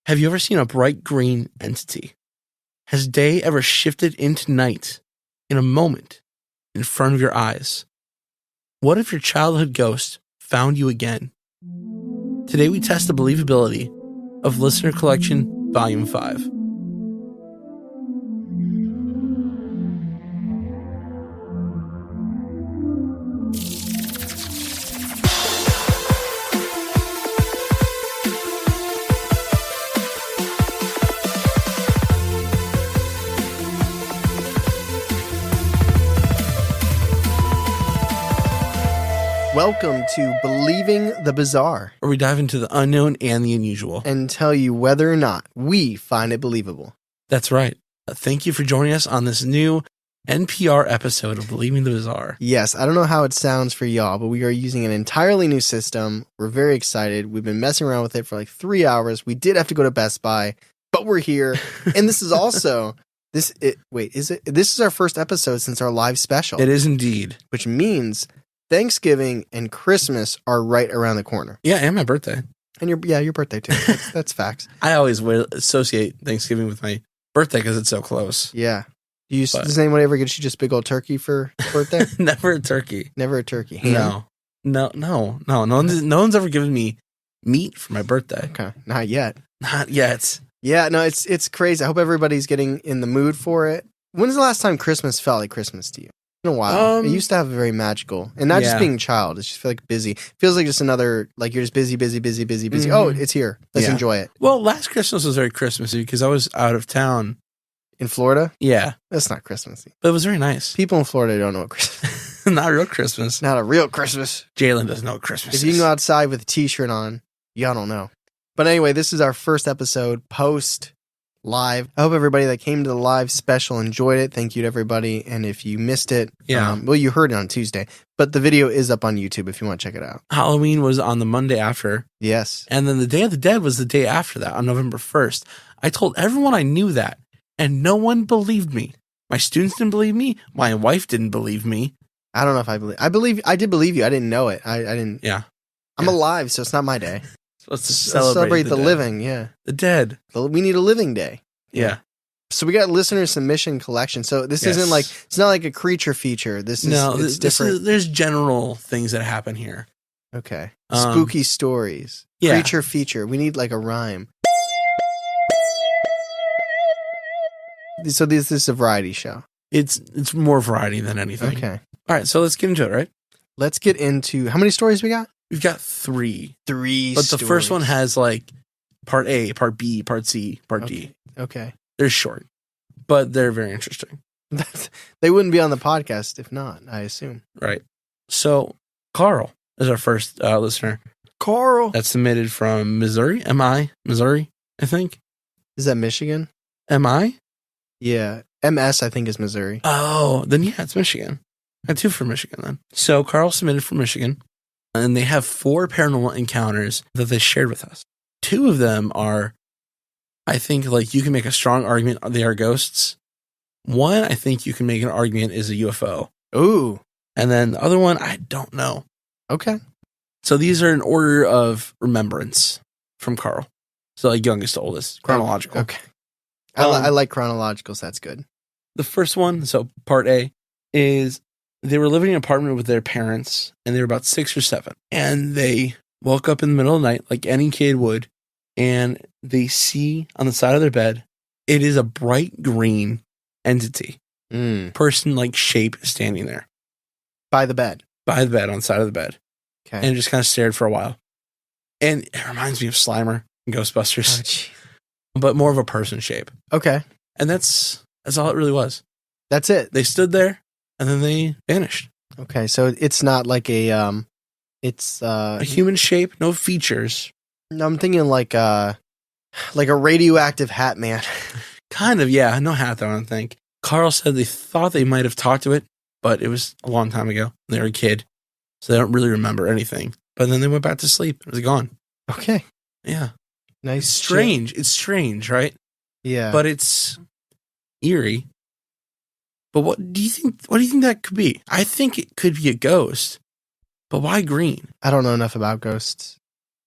Have you ever seen a bright green entity? Has day ever shifted into night in a moment in front of your eyes? What if your childhood ghost found you again? Today we test the believability of Listener Collection Volume 5. Welcome to Believing the Bizarre, Where we dive into the unknown and the unusual. and tell you whether or not we find it believable. That's right. Thank you for joining us on this new NPR episode of Believing the Bizarre. Yes, I don't know how it sounds for y'all, but we are using an entirely new system. We're very excited. We've been messing around with it for like 3 hours. We did have to go to Best Buy, but we're here. And this is also This is our first episode since our live special. It is indeed. Which means Thanksgiving and Christmas are right around the corner. Yeah, and my birthday. And your birthday too. That's facts. I always associate Thanksgiving with my birthday because it's so close. Yeah. Does anyone ever get you just big old turkey for birthday? Never a turkey. Never a turkey. Ham? No. No one's ever given me meat for my birthday. Okay. Not yet. Not yet. Yeah, no, it's crazy. I hope everybody's getting in the mood for it. When's the last time Christmas felt like Christmas to you? In a while. It used to have a very magical, and not just being a child. It's just feel like busy. Feels like just another, like you're just busy. Mm-hmm. Oh, it's here. Let's enjoy it. Well, last Christmas was very Christmassy because I was out of town. In Florida? Yeah. That's not Christmassy. But it was very nice. People in Florida don't know what Christmas is. Not real Christmas. Not a real Christmas. Jalen doesn't know what Christmas If you can go outside with a t-shirt on, y'all don't know. But anyway, this is our first episode post live. I hope everybody that came to the live special enjoyed it. Thank you to everybody. And if you missed it, you heard it on Tuesday, but the video is up on YouTube if you want to check it out. Halloween was on the Monday after. Yes. And then the Day of the Dead was the day after that, on November 1st. I told everyone I knew that, and no one believed me. My students didn't believe me. My wife didn't believe me. I don't know if I did believe you. I didn't know it. I didn't. Yeah. I'm alive, so it's not my day. Let's celebrate the living. Yeah. The dead. We need a living day. Yeah. So we got listener submission collection. So this isn't like, it's not like a creature feature. It's different. There's general things that happen here. Okay. Spooky stories. Yeah. Creature feature. We need like a rhyme. So this is a variety show. It's more variety than anything. Okay. All right. So let's get into it, right? Let's get into, how many stories we got? We've got 3. But stories. the first one has like part A, part B, part C, part D. Okay. They're short, but they're very interesting. They wouldn't be on the podcast if not, I assume. Right. So Carl is our first listener. Carl. That's submitted from Missouri. Missouri, I think. Is that Michigan? MI? Yeah. MS, I think, is Missouri. Oh, then yeah, it's Michigan. I had 2 from Michigan then. So Carl submitted from Michigan, and they have 4 paranormal encounters that they shared with us. 2 of them are, I think, like you can make a strong argument they are ghosts. 1, I think you can make an argument is a UFO. Ooh. And then the other one, I don't know. Okay. So these are in order of remembrance from Carl. So like youngest to oldest, chronological. Okay. I like chronological, so that's good. The first one, so part A, is they were living in an apartment with their parents, and they were about 6 or 7. And they woke up in the middle of the night, like any kid would, and they see on the side of their bed, it is a bright green entity. Person-like shape standing there. By the bed? By the bed, on the side of the bed. Okay. And it just kind of stared for a while. And it reminds me of Slimer and Ghostbusters. But more of a person shape. Okay. And that's all it really was. That's it. They stood there, and then they vanished. Okay, so it's not like a human shape, no features. No, I'm thinking like a radioactive hat man. Kind of, yeah. No hat, though, I don't think. Carl said they thought they might have talked to it, but it was a long time ago. They were a kid, so they don't really remember anything. But then they went back to sleep. It was gone. Okay. Yeah. Nice. It's strange. It's strange, right? Yeah. But it's eerie. But what do you think that could be? I think it could be a ghost. But why green? I don't know enough about ghosts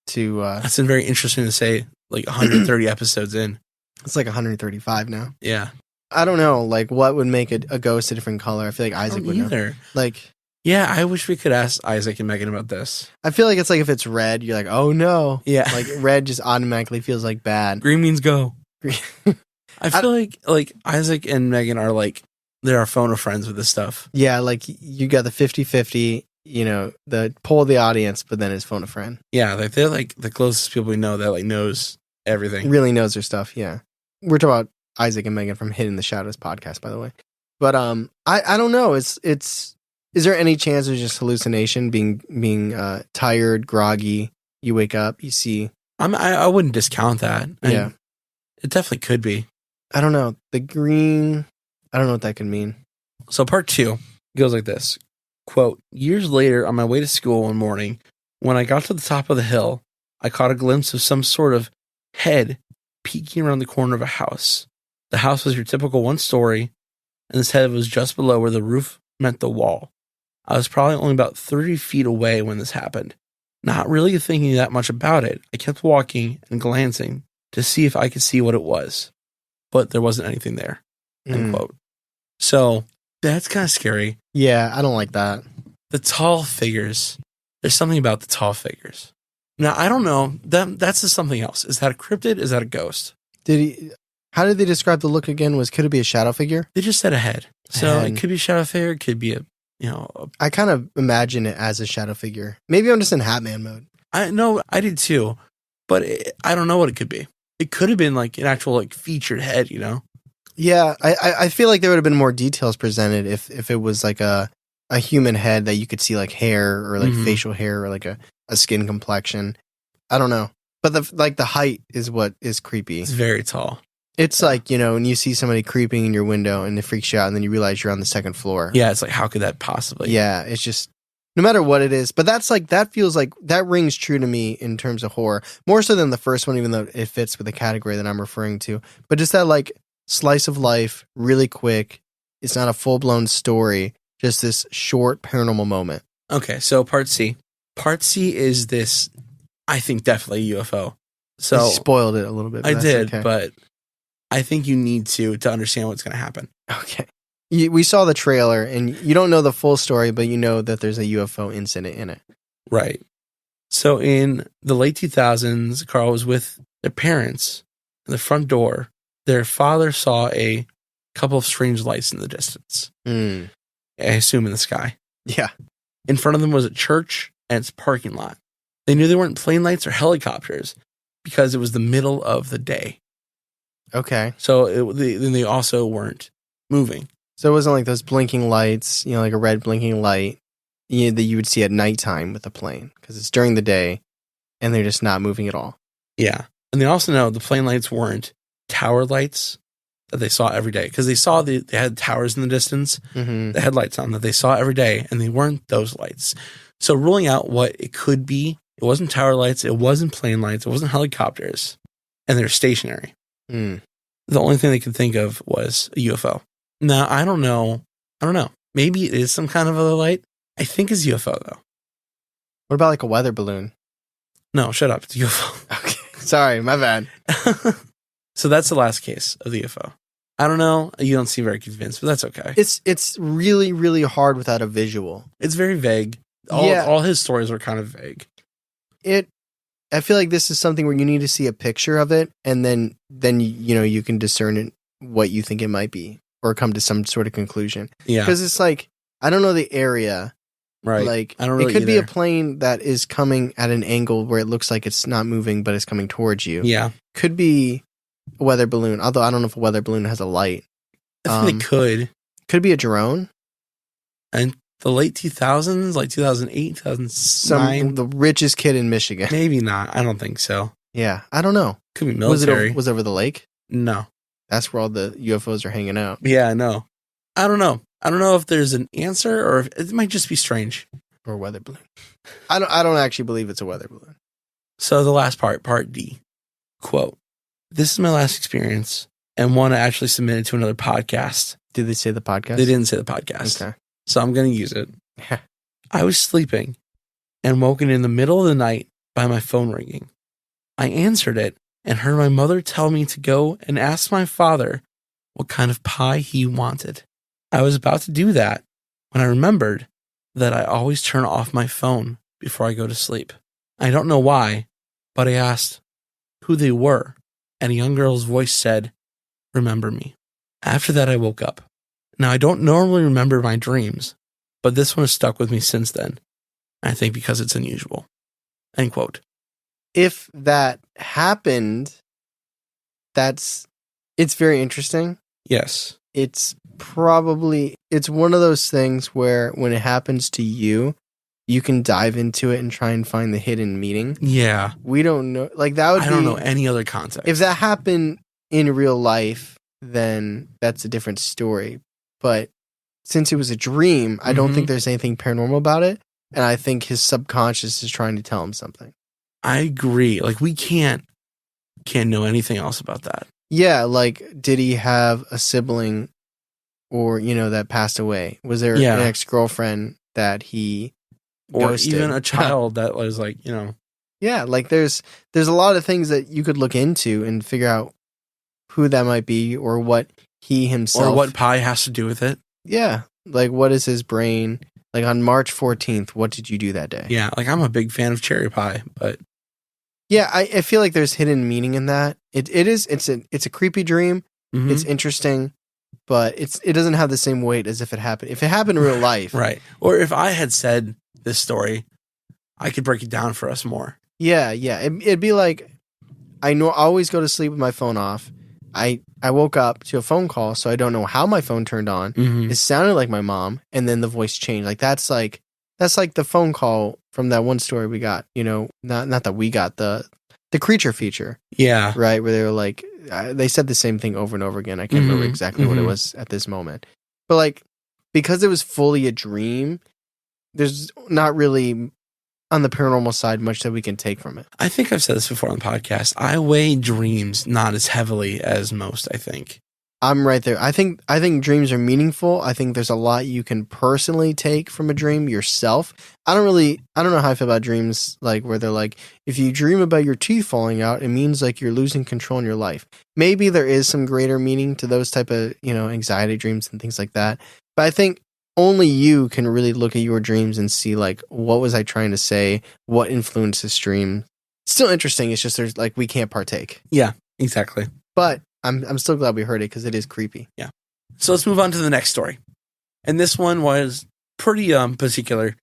to That's very interesting to say like 130 episodes in. It's like 135 now. Yeah. I don't know, like, what would make a ghost a different color? I feel like Isaac would know. Either. Like, yeah, I wish we could ask Isaac and Megan about this. I feel like it's like if it's red, you're like, oh no. Yeah. Like, red just automatically feels like bad. Green means go. I feel like Isaac and Megan are like, they're our phone of friends with this stuff. Yeah, like, you got the 50-50, you know, the poll of the audience, but then it's phone a friend. Yeah, like they're like the closest people we know that like knows everything. Really knows their stuff, yeah. We're talking about Isaac and Megan from Hidden in the Shadows podcast, by the way. But I don't know. Is there any chance of just hallucination, being tired, groggy? You wake up, you see. I wouldn't discount that. Yeah, it definitely could be. I don't know. The green, I don't know what that could mean. So part 2 goes like this. Quote, years later, on my way to school one morning, when I got to the top of the hill, I caught a glimpse of some sort of head peeking around the corner of a house. The house was your typical 1-story, and this head was just below where the roof met the wall. I was probably only about 30 feet away when this happened. Not really thinking that much about it, I kept walking and glancing to see if I could see what it was. But there wasn't anything there. End quote. So, that's kind of scary. Yeah, I don't like that. The tall figures. There's something about the tall figures. Now, I don't know. That's just something else. Is that a cryptid? Is that a ghost? How did they describe the look again? Could it be a shadow figure? They just said a head. So it could be a shadow figure. It could be I kind of imagine it as a shadow figure. Maybe I'm just in Hatman mode. I did too. But I don't know what it could be. It could have been like an actual like featured head, you know? Yeah, I feel like there would have been more details presented if it was like a human head that you could see like hair or like facial hair or like a skin complexion. I don't know. But the height is what is creepy. It's very tall. It's like, you know, when you see somebody creeping in your window and it freaks you out and then you realize you're on the second floor. Yeah, it's like, how could that possibly? Yeah, it's just, no matter what it is. But that's like, that feels like, that rings true to me in terms of horror. More so than the first one, even though it fits with the category that I'm referring to. But just that like slice of life, really quick. It's not a full-blown story. Just this short paranormal moment. Okay, so part C. Part C is this, I think, definitely UFO. So you spoiled it a little bit. I did, but I think you need to understand what's going to happen. Okay. We saw the trailer, and you don't know the full story, but you know that there's a UFO incident in it. Right. So in the late 2000s, Carl was with their parents at the front door. Their father saw a couple of strange lights in the distance. I assume in the sky. Yeah. In front of them was a church and its parking lot. They knew they weren't plane lights or helicopters because it was the middle of the day. Okay. So they also weren't moving. So it wasn't like those blinking lights, you know, like a red blinking light that you would see at nighttime with a plane because it's during the day and they're just not moving at all. Yeah. And they also know the plane lights weren't tower lights that they saw every day because they saw they had towers in the distance, the headlights on that they saw every day, and they weren't those lights. So ruling out what it could be, it wasn't tower lights, it wasn't plane lights, it wasn't helicopters, and they're stationary. The only thing they could think of was a UFO. Now, I don't know. Maybe it is some kind of other light. I think it's UFO, though. What about like a weather balloon? No, shut up. It's UFO. Okay. Sorry, my bad. So that's the last case of the UFO. I don't know. You don't seem very convinced, but that's okay. It's really, really hard without a visual. It's very vague. All his stories were kind of vague. I feel like this is something where you need to see a picture of it, and then you know you can discern it, what you think it might be, or come to some sort of conclusion. Yeah, because it's like I don't know the area. Right. Like I don't really it could be either. a plane that is coming at an angle where it looks like it's not moving, but it's coming towards you. Yeah. Could be a weather balloon, although I don't know if a weather balloon has a light. I think they could. Could be a drone. And the late 2000s, like 2008, 2009. The richest kid in Michigan. Maybe not. I don't think so. Yeah. I don't know. Could be military. Was it over the lake? No. That's where all the UFOs are hanging out. Yeah, I know. I don't know. I don't know if there's an answer or if it might just be strange. Or a weather balloon. I don't actually believe it's a weather balloon. So the last part D. Quote, "This is my last experience and one I actually submitted to another podcast." Did they say the podcast? They didn't say the podcast. Okay. So I'm going to use it. I was sleeping and woken in the middle of the night by my phone ringing. I answered it and heard my mother tell me to go and ask my father what kind of pie he wanted. I was about to do that when I remembered that I always turn off my phone before I go to sleep. I don't know why, but I asked who they were, and a young girl's voice said, "Remember me." After that, I woke up. Now, I don't normally remember my dreams, but this one has stuck with me since then. I think because it's unusual. End quote. If that happened, it's very interesting. Yes. It's one of those things where when it happens to you, you can dive into it and try and find the hidden meaning. Yeah. We don't know. Like that would I don't know any other context. If that happened in real life, then that's a different story. But since it was a dream, I don't think there's anything paranormal about it. And I think his subconscious is trying to tell him something. I agree. Like we can't know anything else about that. Yeah, like did he have a sibling or, that passed away? Was there an ex-girlfriend that he ghosted? Or even a child that was like, Yeah, like there's a lot of things that you could look into and figure out who that might be or what he himself... Or what pie has to do with it. Yeah, like what is his brain... Like on March 14th, what did you do that day? Yeah, like I'm a big fan of cherry pie, but yeah, I feel like there's hidden meaning in that. It's a creepy dream. Mm-hmm. It's interesting, but it doesn't have the same weight as if it happened. If it happened in real life, right? Or if I had said this story, I could break it down for us more. Yeah. It'd be like I always go to sleep with my phone off. I woke up to a phone call, so I don't know how my phone turned on. Mm-hmm. It sounded like my mom, and then the voice changed. Like that's like the phone call from that one story we got. Not that we got the creature feature. Yeah, right. Where they were like they said the same thing over and over again. I can't remember exactly what it was at this moment, but like because it was fully a dream, there's not really on the paranormal side much that we can take from it. I think I've said this before on the podcast. I weigh dreams not as heavily as most, I think. I'm right there. I think dreams are meaningful. I think there's a lot you can personally take from a dream yourself. I don't know how I feel about dreams like where they're like, if you dream about your teeth falling out, it means like you're losing control in your life. Maybe there is some greater meaning to those type of, anxiety dreams and things like that. But I think only you can really look at your dreams and see like, what was I trying to say? What influenced this dream? It's still interesting. It's just there's like, we can't partake. Yeah, exactly. But I'm still glad we heard it because it is creepy. Yeah. So let's move on to the next story. And this one was pretty particular.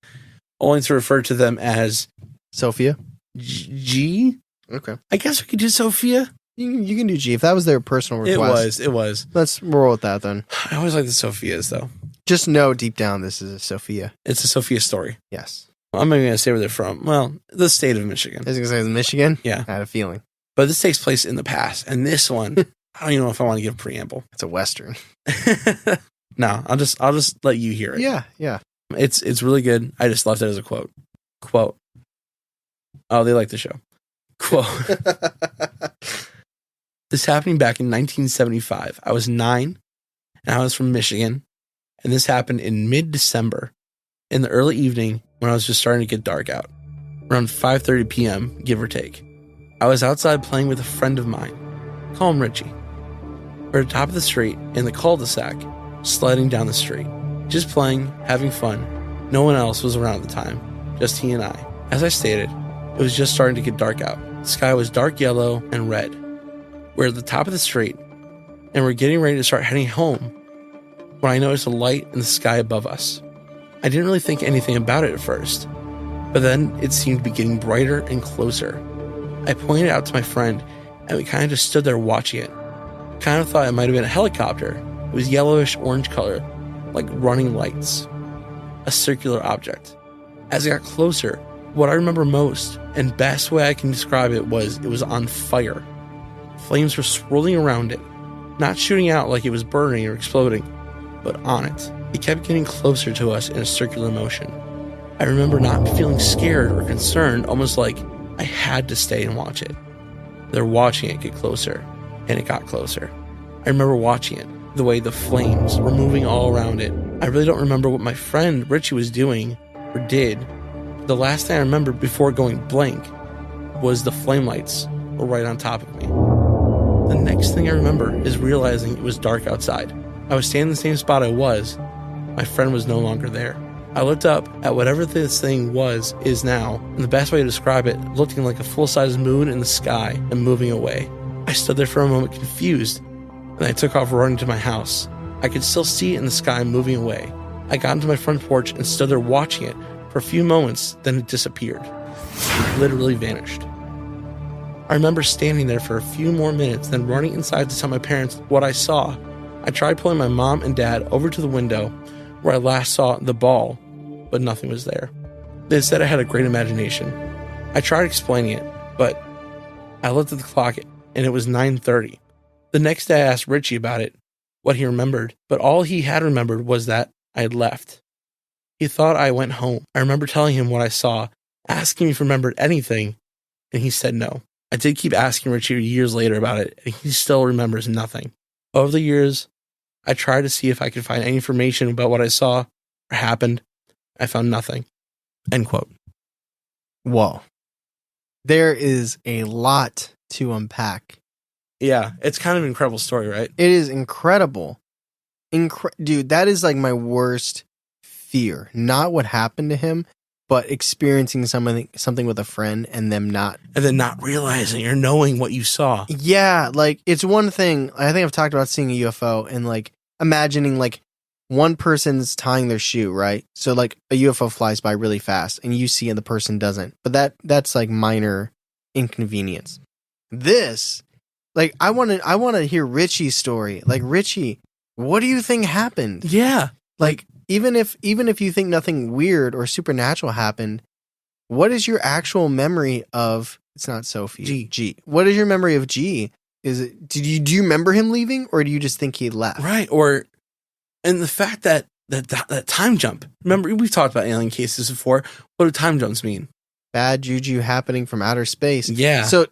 Only to refer to them as Sophia. G? Okay. I guess we could do Sophia. You can do G if that was their personal request. It was. Let's roll with that then. I always like the Sophias though. Just know deep down this is a Sophia. It's a Sophia story. Yes. I'm not even going to say where they're from. Well, the state of Michigan. I was going to say it's Michigan? Yeah. I had a feeling. But this takes place in the past. And this one, I don't even know if I want to give a preamble. It's a Western. No, I'll just let you hear it. Yeah. It's really good. I just left it as a quote. Quote. Oh, they like the show. Quote. This happened back in 1975. I was 9, and I was from Michigan. And this happened in mid-December, in the early evening when I was just starting to get dark out. Around 5:30 p.m., give or take. I was outside playing with a friend of mine. Call him Richie. We're at the top of the street, in the cul-de-sac, sliding down the street. Just playing, having fun. No one else was around at the time, just he and I. As I stated, it was just starting to get dark out. The sky was dark yellow and red. We're at the top of the street, and we're getting ready to start heading home when I noticed a light in the sky above us. I didn't really think anything about it at first, but then it seemed to be getting brighter and closer. I pointed out to my friend, and we kind of just stood there watching it. Kind of thought it might have been a helicopter. It was yellowish orange color, like running lights. A circular object. As it got closer, what I remember most, and best way I can describe it was on fire. Flames were swirling around it, not shooting out like it was burning or exploding, but on it. It kept getting closer to us in a circular motion. I remember not feeling scared or concerned, almost like I had to stay and watch it. They're watching it get closer, and it got closer. I remember watching it, the way the flames were moving all around it. I really don't remember what my friend Richie was doing or did. The last thing I remember before going blank was the flame lights were right on top of me. The next thing I remember is realizing it was dark outside. I was standing in the same spot I was. My friend was no longer there. I looked up at whatever this thing is now, and the best way to describe it, looking like a full-size moon in the sky and moving away. I stood there for a moment confused, and I took off running to my house. I could still see it in the sky moving away. I got into my front porch and stood there watching it for a few moments, then it disappeared. It literally vanished. I remember standing there for a few more minutes, then running inside to tell my parents what I saw. I tried pulling my mom and dad over to the window where I last saw the ball, but nothing was there. They said I had a great imagination. I tried explaining it, but I looked at the clock and it was 9:30. The next day I asked Richie about it, what he remembered, but all he had remembered was that I had left. He thought I went home. I remember telling him what I saw, asking if he remembered anything, and he said no. I did keep asking Richie years later about it, and he still remembers nothing. Over the years, I tried to see if I could find any information about what I saw or happened. I found nothing. End quote. Whoa. There is a lot to unpack. Yeah, it's kind of an incredible story, right? It is incredible. Dude, that is like my worst fear. Not what happened to him, but experiencing something with a friend and them not. And then not realizing or knowing what you saw. Yeah, like it's one thing. I think I've talked about seeing a UFO and like imagining like one person's tying their shoe, right? So like a UFO flies by really fast and you see and the person doesn't. But that's like minor inconvenience. This, like I want to hear Richie's story. Like Richie, what do you think happened? Yeah. Like even if you think nothing weird or supernatural happened, what is your actual memory of? It's not Sophie. G. What is your memory of G? Is it? Do you remember him leaving, or do you just think he left? Right. And the fact that time jump. Remember, we've talked about alien cases before. What do time jumps mean? Bad juju happening from outer space. Yeah. So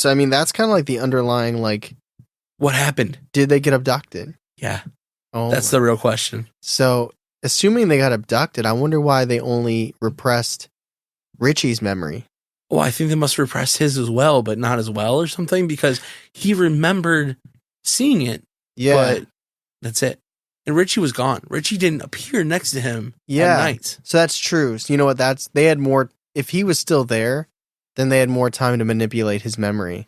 I mean, that's kind of like the underlying like. What happened? Did they get abducted? Yeah. Oh, that's the real question. So, assuming they got abducted, I wonder why they only repressed Richie's memory. Well, I think they must repress his as well, but not as well or something, because he remembered seeing it. Yeah. But that's it. And Richie was gone. Richie didn't appear next to him at night. So that's true. So you know what? They had more. If he was still there, then they had more time to manipulate his memory.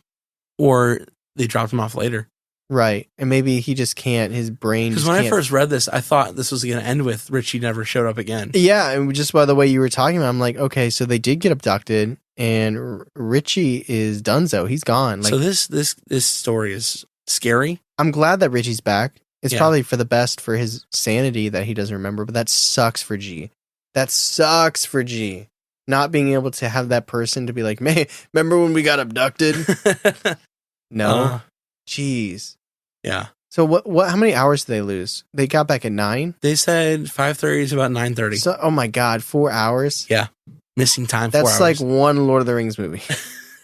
Or they dropped him off later. Right. And maybe he just can't, his brain. Because when I first read this, I thought this was going to end with Richie never showed up again. Yeah. And just by the way you were talking about, I'm like, okay, so they did get abducted and Richie is donezo. He's gone. Like, so this story is scary. I'm glad that Richie's back. It's Yeah. probably for the best for his sanity that he doesn't remember, but that sucks for G. That sucks for G. Not being able to have that person to be like, man, remember when we got abducted? No. Jeez. Yeah. So what how many hours did they lose? They got back at 9? They said 5:30 to about 9:30. So oh my god, 4 hours? Yeah. Missing time 4 hours. That's like one Lord of the Rings movie.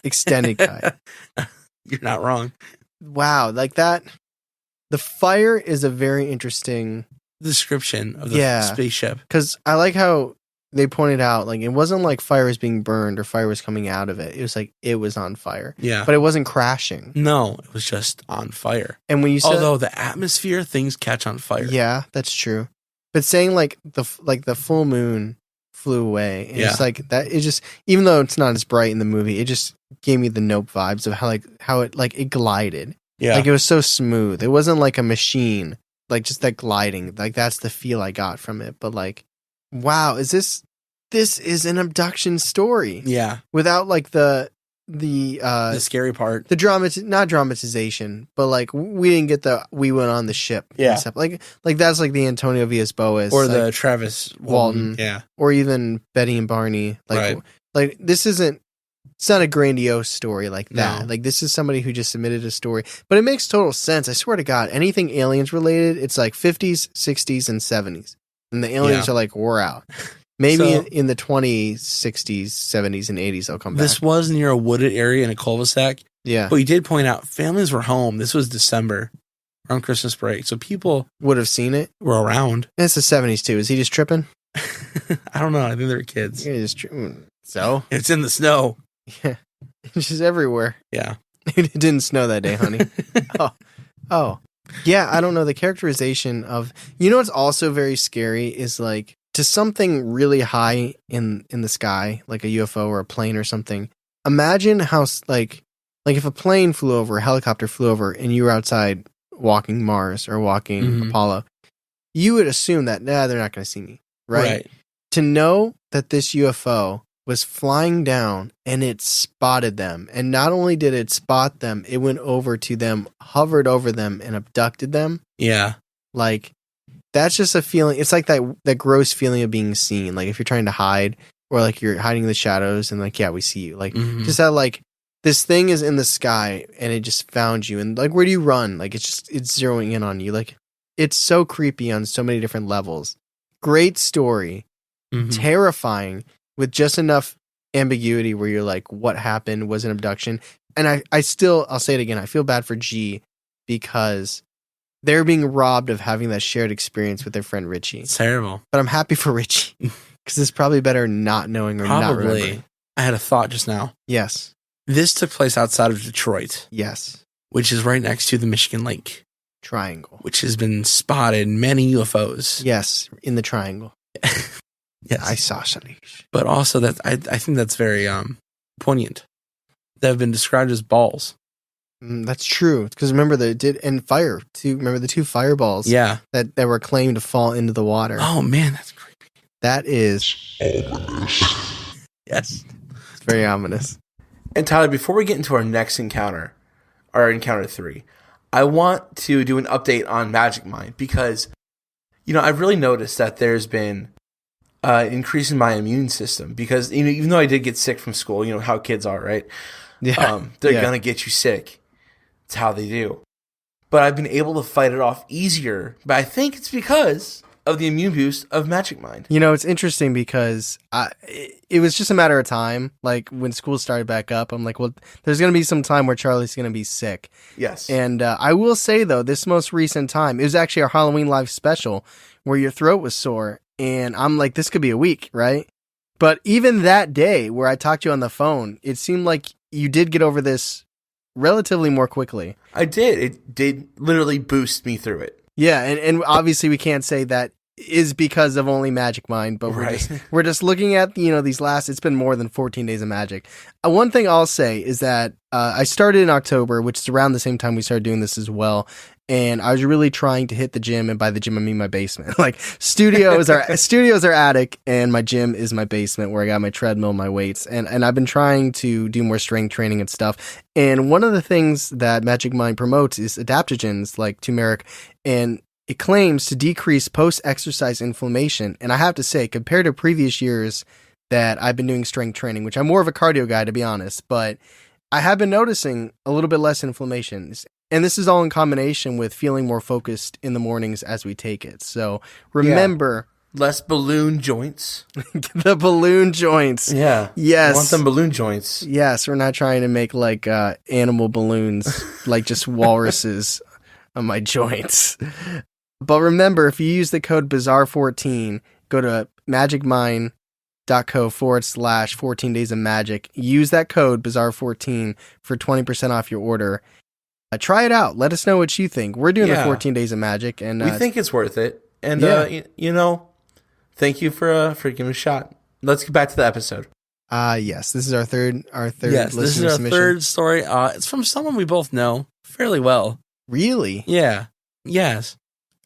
Extended cut. You're not wrong. Wow, like that. The fire is a very interesting description of the spaceship. Because I like how they pointed out, like, it wasn't like fire was being burned or fire was coming out of it. It was like it was on fire. Yeah. But it wasn't crashing. No, it was just on fire. And when you said, although the atmosphere, things catch on fire. Yeah, that's true. But saying like the full moon flew away. And it's like that. It just, even though it's not as bright in the movie, it just gave me the Nope vibes of how it glided. Yeah. Like it was so smooth. It wasn't like a machine, like just that gliding. Like that's the feel I got from it. But like, wow, this is an abduction story. Yeah. Without like the scary part. The not dramatization, but like we didn't get we went on the ship. Yeah. And stuff. Like that's like the Antonio Villas-Boas. Or like, the Travis Walton. Yeah. Or even Betty and Barney. Like, like this isn't, it's not a grandiose story like that. No. Like this is somebody who just submitted a story, but it makes total sense. I swear to God, anything aliens related, it's like 50s, 60s, and 70s. And the aliens are like, we're out. Maybe in the 20s, 60s, 70s, and 80s, they'll come back. This was near a wooded area in a cul-de-sac. Yeah. But you did point out families were home. This was December around Christmas break. So people would have seen it. Were around. And it's the 70s too. Is he just tripping? I don't know. I think they were kids. Yeah, so? It's in the snow. Yeah. It's just everywhere. Yeah. It didn't snow that day, honey. Oh. Yeah, I don't know. The characterization of, what's also very scary is like to something really high in the sky, like a UFO or a plane or something. Imagine how like if a plane flew over, a helicopter flew over, and you were outside walking Mars or walking Apollo, you would assume that, they're not going to see me, right? To know that this UFO was flying down and it spotted them. And not only did it spot them, it went over to them, hovered over them, and abducted them. Yeah. Like, that's just a feeling. It's like that gross feeling of being seen. Like, if you're trying to hide, or like you're hiding in the shadows and like, yeah, we see you. Like, just that, like, this thing is in the sky and it just found you. And like, where do you run? Like, it's zeroing in on you. Like, it's so creepy on so many different levels. Great story. Terrifying. With just enough ambiguity where you're like, what happened? Was an abduction? And I'll say it again, I feel bad for G because they're being robbed of having that shared experience with their friend Richie. It's terrible. But I'm happy for Richie because it's probably better not knowing or not remembering. I had a thought just now. Yes. This took place outside of Detroit. Yes. Which is right next to the Michigan Lake. Triangle. Which has been spotted many UFOs. Yes, in the triangle. Yes. I saw something. But also that I think that's very poignant. That have been described as balls. That's true. Because remember fire too. Remember the two fireballs? Yeah. That were claimed to fall into the water. Oh man, that's creepy. That is ominous. Yes. It's very ominous. And Tyler, before we get into our next encounter, our encounter 3, I want to do an update on Magic Mind because, I've really noticed that there's been increase in my immune system because, even though I did get sick from school, how kids are, right? Yeah. They're going to get you sick. It's how they do. But I've been able to fight it off easier, but I think it's because of the immune boost of Magic Mind. It's interesting because it was just a matter of time. Like when school started back up, I'm like, well, there's going to be some time where Charlie's going to be sick. Yes. And I will say, though, this most recent time, it was actually our Halloween Live special where your throat was sore. And I'm like, this could be a week, right? But even that day where I talked to you on the phone, it seemed like you did get over this relatively more quickly. I did. It did literally boost me through it. Yeah, and obviously we can't say that is because of only Magic Mind, but we're just looking at these last. It's been more than 14 days of Magic. One thing I'll say is that I started in October, which is around the same time we started doing this as well. And I was really trying to hit the gym, and by the gym I mean my basement. Like studio's our attic, and my gym is my basement where I got my treadmill, my weights, and I've been trying to do more strength training and stuff. And one of the things that Magic Mind promotes is adaptogens like turmeric, and it claims to decrease post-exercise inflammation. And I have to say, compared to previous years that I've been doing strength training, which I'm more of a cardio guy to be honest, but I have been noticing a little bit less inflammation. And this is all in combination with feeling more focused in the mornings as we take it. So remember... Yeah. Less balloon joints. The balloon joints. Yeah. Yes. I want them balloon joints. Yes, we're not trying to make like animal balloons, like just walruses on my joints. But remember, if you use the code BAZAAR14, go to magicmind.co/14 days of magic. Use that code BAZAAR14 for 20% off your order. Try it out. Let us know what you think. We're doing the 14 days of magic, and we think it's worth it. And thank you for giving it a shot. Let's get back to the episode. Yes, this is our third. Yes, this is our submission. third story. It's from someone we both know fairly well. Really? Yeah. Yes.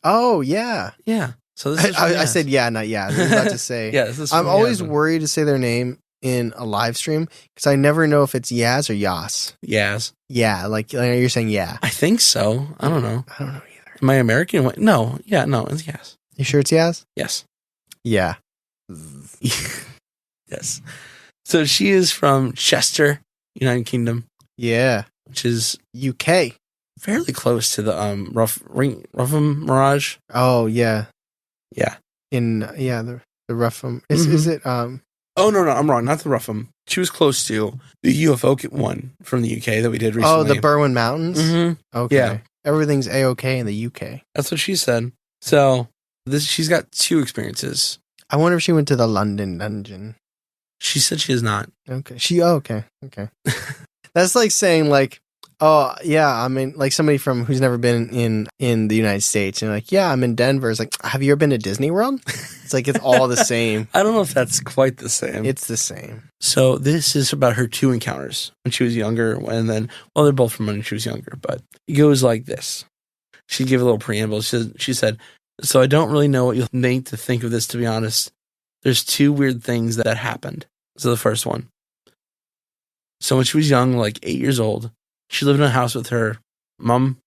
Oh yeah. Yeah. So this is I said yeah, not yeah. I was about to say. Yeah. This is I'm always worried to say their name in a live stream because I never know if it's Yaz or Yas. Yaz. Yeah, like you're saying yeah. I think so. I don't know. I don't know either. Am I American? No. Yeah. No. It's Yaz. You sure it's Yaz? Yes. Yeah. Yes. So she is from Chester, United Kingdom. Yeah. Which is UK. Fairly close to the Rougham Mirage. Oh yeah. Yeah. The Rougham. Is it Oh no, I'm wrong. Not the Rougham. She was close to the UFO one from the UK that we did recently. Oh, the Berwyn Mountains. Mm-hmm. Okay. Yeah. Everything's A-OK in the UK. That's what she said. So she's got 2 experiences. I wonder if she went to the London dungeon. She said she is not. Okay. Okay. That's like saying like, Oh, yeah. I mean, like somebody from who's never been in the United States. And like, yeah, I'm in Denver. It's like, have you ever been to Disney World? It's like, it's all the same. I don't know if that's quite the same. It's the same. So this is about her 2 encounters when she was younger, and then, well, they're both from when she was younger, but it goes like this. She gave a little preamble. She said, so I don't really know what you'll need to think of this, to be honest. There's 2 weird things that happened. So the first one. So when she was young, like 8 years old, she lived in a house with her mom,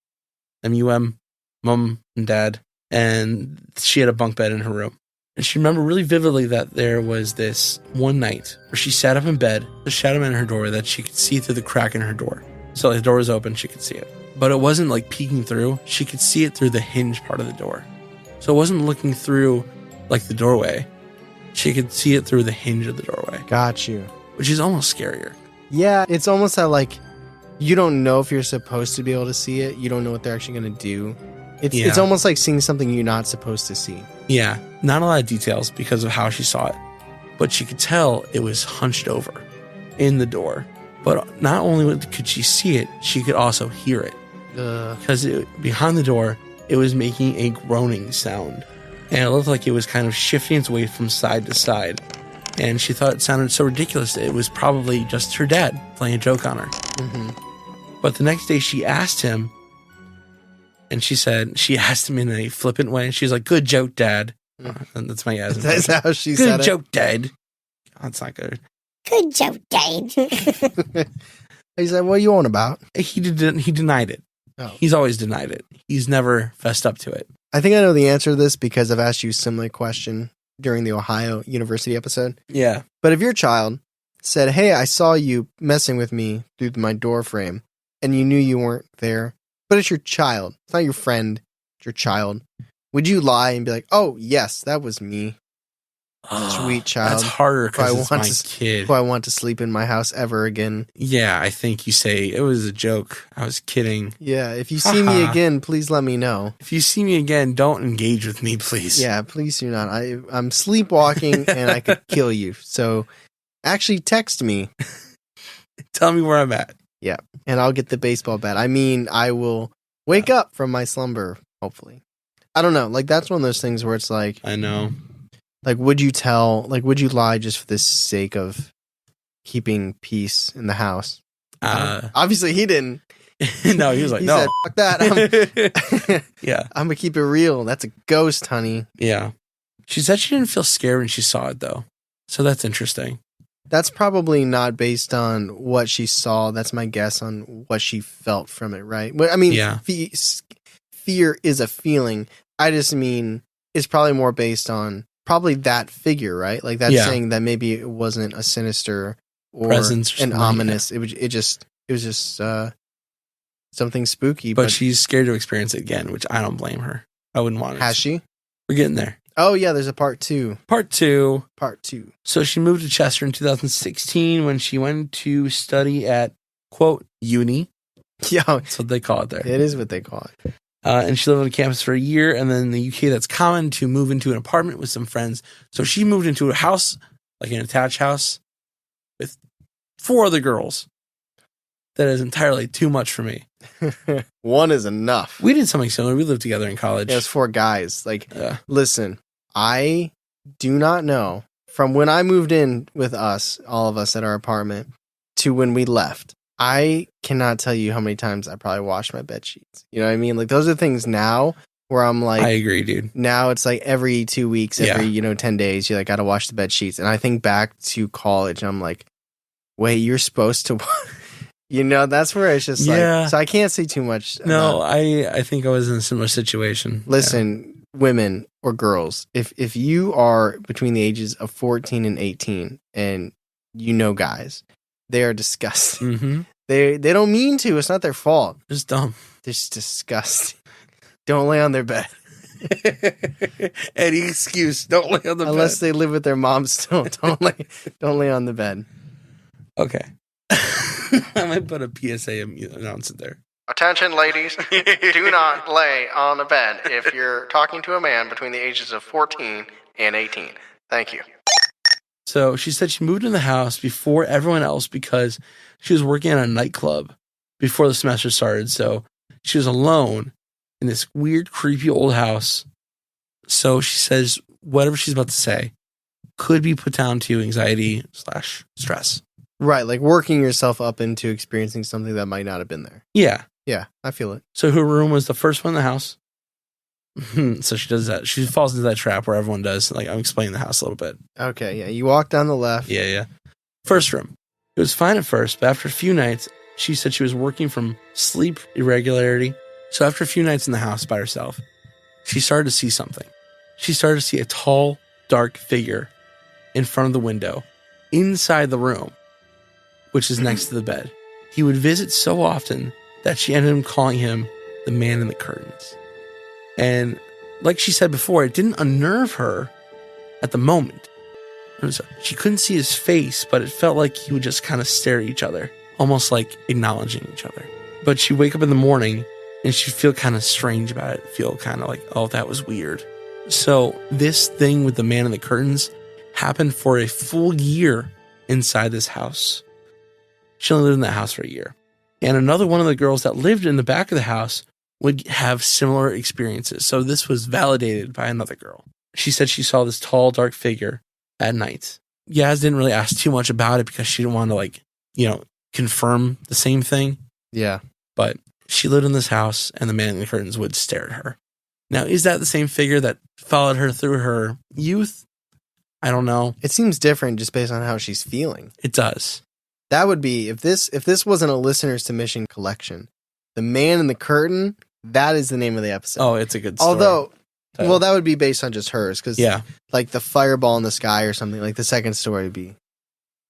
M-U-M, mom and dad, and she had a bunk bed in her room. And she remembered really vividly that there was this one night where she sat up in bed, the shadow in her door that she could see through the crack in her door. So like, the door was open, she could see it. But it wasn't like peeking through. She could see it through the hinge part of the door. So it wasn't looking through like the doorway. She could see it through the hinge of the doorway, Got you. which is almost scarier. Yeah, it's almost that like you don't know if you're supposed to be able to see it. You don't know what they're actually going to do. It's Yeah. it's almost like seeing something you're not supposed to see. Yeah, not a lot of details because of how she saw it, but she could tell it was hunched over in the door. But not only could she see it, she could also hear it because behind the door, it was making a groaning sound. And it looked like it was kind of shifting its weight from side to side. And she thought it sounded so ridiculous that it was probably just her dad playing a joke on her. Mm-hmm. But the next day she asked him, and she asked him in a flippant way. She's like, "Good joke, Dad." And that's my ass. That's how she Good said joke, Dad. Oh, that's not good. Good joke, Dad. it. He said, "What are you on about?" He denied it. Oh. He's always denied it. He's never fessed up to it. I think I know the answer to this because I've asked you a similar question during the Ohio University episode. Yeah. But if your child said, "Hey, I saw you messing with me through my door frame," and you knew you weren't there, but it's your child, it's not your friend, it's your child, would you lie and be like, "Oh, yes, that was me. Sweet child. That's harder If I because it's want my to- kid. Do I want to sleep in my house ever again?" Yeah, I think you say it was a joke. I was kidding. Yeah, if you see me Haha. again, please let me know. If you see me again, don't engage with me, please. Yeah, please do not. I'm sleepwalking and I could kill you. So actually text me Tell me where I'm at. and I'll get the baseball bat. I mean, I will wake up from my slumber, hopefully. I don't know. Like, that's one of those things where it's like, I know. would you lie just for the sake of keeping peace in the house? Obviously, he didn't. No, he was like, He no. said, "Fuck that. Yeah. I'm going to keep it real. That's a ghost, honey." Yeah. She said she didn't feel scared when she saw it, though. So that's interesting. That's probably not based on what she saw. That's my guess on what she felt from it, right? But I mean, Yeah. fear is a feeling. I just mean it's probably more based on probably that figure, right? Like that's Yeah. saying that maybe it wasn't a sinister or Presence or an something, ominous. It was just something spooky. But But she's scared to experience it again, which I don't blame her. I wouldn't want it. has she? We're getting there. Oh yeah, there's a part 2. Part 2. Part 2. So she moved to Chester in 2016 when she went to study at, quote, uni. Yeah, That's what they call it there. it is what they call it. And she lived on campus for a year. And then in the UK, that's common to move into an apartment with some friends. So she moved into a house, like an attached house, with 4 other girls. That is entirely too much for me. One is enough. We did something similar. We lived together in college. It was 4 guys. Like, Yeah. listen, I do not know from when I moved in with us, all of us at our apartment, to when we left. I cannot tell you how many times I probably washed my bed sheets. You know what I mean? Like, those are things now where I'm like, I agree, dude. now it's like every 2 weeks, every, 10 days, you like got to wash the bed sheets. And I think back to college, and I'm like, wait, you're supposed to, that's where it's just Yeah. like, so I can't say too much. No, about- I think I was in a similar situation. Listen, women or girls, if you are between the ages of 14 and 18 and guys, they are disgusting. Yeah. Mm-hmm. They don't mean to. It's not their fault. Just dumb. They're just disgusting. Don't lay on their bed. Any excuse. Don't lay on the Unless bed. they live with their moms still. Don't lay on the bed. Okay. I might put a PSA announcement there. Attention, ladies. Do not lay on the bed if you're talking to a man between the ages of 14 and 18. Thank you. So she said she moved in the house before everyone else because she was working at a nightclub before the semester started. So she was alone in this weird, creepy old house. So she says whatever she's about to say could be put down to anxiety/stress. Right, like working yourself up into experiencing something that might not have been there. Yeah. Yeah, I feel it. So her room was the first one in the house. So she does that. She falls into that trap where everyone does. Like, I'm explaining the house a little bit. Okay, yeah. You walk down the left. Yeah. First room. It was fine at first, but after a few nights, she said she was working from sleep irregularity. So after a few nights in the house by herself, she started to see something. She started to see a tall, dark figure in front of the window inside the room, which is next to the bed. He would visit so often that she ended up calling him the man in the curtains. And like she said before, it didn't unnerve her at the moment. She couldn't see his face, but it felt like he would just kind of stare at each other, almost like acknowledging each other. But she'd wake up in the morning and she'd feel kind of strange about it, feel kind of like, oh, that was weird. So this thing with the man in the curtains happened for a full year inside this house. She only lived in that house for a year. And another one of the girls that lived in the back of the house would have similar experiences. So this was validated by another girl. She said she saw this tall, dark figure at night. Yaz didn't really ask too much about it because she didn't want to confirm the same thing. Yeah. But she lived in this house and the man in the curtains would stare at her. Now, is that the same figure that followed her through her youth? I don't know. It seems different just based on how she's feeling. It does. That would be, if this wasn't a listener submission collection, The Man in the Curtain, that is the name of the episode. Oh, it's a good story. Although, well, that would be based on just hers, because like the fireball in the sky or something, like the second story would be